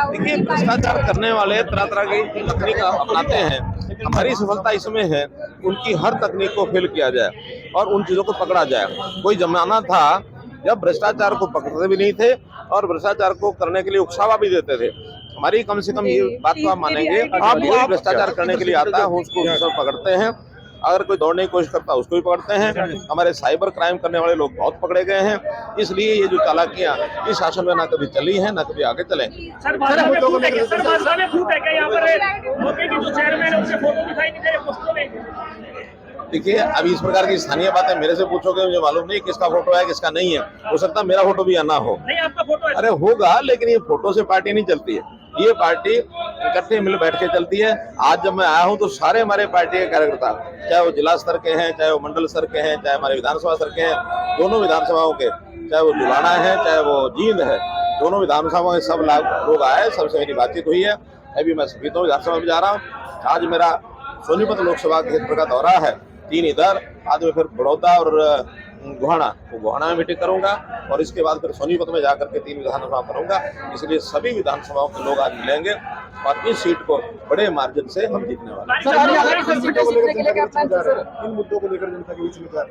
देखिए, भ्रष्टाचार करने वाले तरह तरह की तकनीक अपनाते हैं। हमारी सफलता इसमें है उनकी हर तकनीक को फेल किया जाए और उन चीजों को पकड़ा जाए। कोई जमाना था जब भ्रष्टाचार को पकड़ते भी नहीं थे और भ्रष्टाचार को करने के लिए उकसावा भी देते थे। हमारी कम से कम ये बात तो आप मानेंगे, कोई भ्रष्टाचार करने के लिए आता है उसको पकड़ते हैं। अगर कोई दौड़ने की कोशिश करता है उसको भी पकड़ते हैं। हमारे साइबर क्राइम करने वाले लोग बहुत पकड़े गए हैं। इसलिए ये जो चालाकियां इस शासन में ना कभी चली हैं ना कभी आगे चलेंगी। देखिए, अभी इस प्रकार की स्थानीय बातें मेरे से पूछोगे, मुझे मालूम नहीं किसका फोटो है किसका नहीं है। हो सकता है मेरा फोटो भी आना हो। नहीं, आपका फोटो है। अरे होगा, लेकिन ये फोटो से पार्टी नहीं चलती है। ये पार्टी इकट्ठे मिल बैठ के चलती है। आज जब मैं आया हूं तो सारे हमारे पार्टी के कार्यकर्ता, चाहे वो जिला स्तर के हैं, चाहे वो मंडल स्तर के हैं, चाहे हमारे विधानसभा स्तर के हैं, दोनों विधानसभाओं के, चाहे वो लुधियाना है चाहे वो जींद है, दोनों विधानसभाओं के सब लोग आए। सबसे मेरी बातचीत हुई है। अभी मैं सभी विधानसभा में जा रहा हूँ। आज मेरा सोनीपत लोकसभा क्षेत्र का दौरा है, 3 इधर, बाद में फिर बड़ौदा और गोहाना में मीटिंग करूंगा और इसके बाद फिर सोनीपत में जाकर के 3 विधानसभा करूंगा। इसलिए सभी विधानसभाओं के लोग आज मिलेंगे और इस सीट को बड़े मार्जिन से हम जीतने वाले हैं।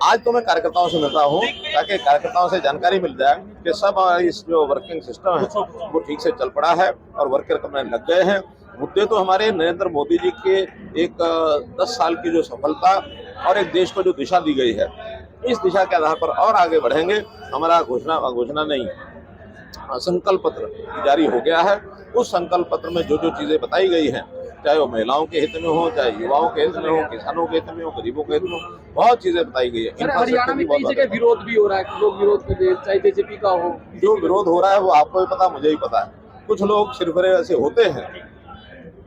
आज तो मैं कार्यकर्ताओं से मिलता हूँ ताकि कार्यकर्ताओं से जानकारी मिल जाए कि सब इस जो वर्किंग सिस्टम है वो ठीक से चल पड़ा है और वर्कर करने लग गए हैं। मुद्दे तो हमारे नरेंद्र मोदी जी के एक 10 साल की जो सफलता और एक देश को जो दिशा दी गई है, इस दिशा के आधार पर और आगे बढ़ेंगे। हमारा घोषणा नहीं, संकल्प पत्र जारी हो गया है। उस संकल्प पत्र में जो जो चीजें बताई गई हैं, चाहे वो महिलाओं के हित में हो, चाहे युवाओं के हित में हो, किसानों के हित में हो, गरीबों के हित में हो, बहुत चीजें बताई गई है। हरियाणा में कई जगह विरोध भी हो रहा है, लोग विरोध कर रहे हैं, चाहे बीजेपी का हो। जो विरोध हो रहा है वो आपको भी पता, मुझे भी पता है। कुछ लोग सिर्फ ऐसे होते हैं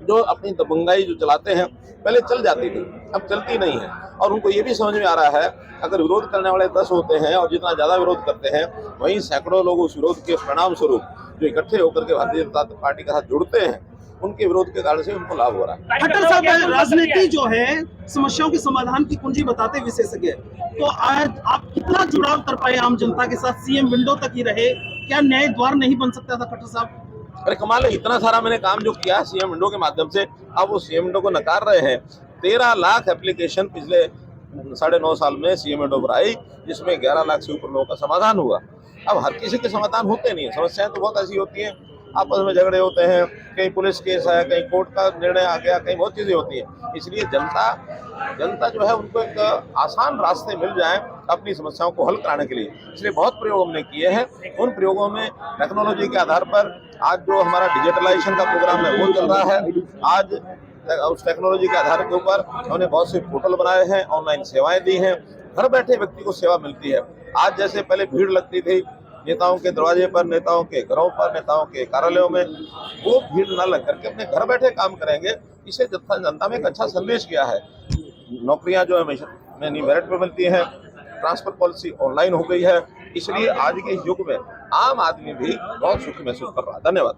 जो अपनी दबंगाई जो चलाते हैं, पहले चल जाती थी, अब चलती नहीं है। और उनको ये भी समझ में आ रहा है, अगर विरोध करने वाले 10 होते हैं और जितना ज्यादा विरोध करते हैं, वहीं सैकड़ों लोग उस विरोध के परिणाम स्वरूप जो इकट्ठे होकर के भारतीय जनता पार्टी के साथ जुड़ते हैं, उनके विरोध के कारण से उनको लाभ हो रहा है। खट्टर साहब, राजनीति जो है समस्याओं के समाधान की कुंजी बताते विशेषज्ञ, तो आज आप कितना जुड़ाव कर पाए आम जनता के साथ? सीएम विंडो तक ही रहे, क्या न्याय द्वार नहीं बन सकता था खट्टर साहब? अरे कमाल है, इतना सारा मैंने काम जो किया सीएम विंडो के माध्यम से, अब वो सीएम विंडो को नकार रहे हैं। 13 लाख एप्लीकेशन पिछले 9.5 साल में सीएम विंडो पर आई, जिसमें 11 लाख से ऊपर लोगों का समाधान हुआ। अब हर किसी के समाधान होते नहीं है, समस्याएं तो बहुत ऐसी होती हैं, आपस में झगड़े होते हैं, कहीं पुलिस केस है, कहीं कोर्ट का निर्णय आ गया, कहीं बहुत चीजें होती हैं। इसलिए जनता जो है उनको एक आसान रास्ते मिल जाए अपनी समस्याओं को हल कराने के लिए, इसलिए बहुत प्रयोग हमने किए हैं। उन प्रयोगों में टेक्नोलॉजी के आधार पर आज जो हमारा डिजिटलाइजेशन का प्रोग्राम है वो चल रहा है। आज उस टेक्नोलॉजी के आधार के ऊपर हमने बहुत से पोर्टल बनाए हैं, ऑनलाइन सेवाएं दी हैं, घर बैठे व्यक्ति को सेवा मिलती है। आज जैसे पहले भीड़ लगती थी नेताओं के दरवाजे पर, नेताओं के घरों पर, नेताओं के कार्यालयों में, वो भीड़ न लग करके अपने घर बैठे काम करेंगे। इसे जनता में एक अच्छा संदेश किया है। नौकरियां जो है मेरिट पे मिलती हैं, ट्रांसफर पॉलिसी ऑनलाइन हो गई है। इसलिए आज के युग में आम आदमी भी बहुत सुखी महसूस कर रहा है। धन्यवाद।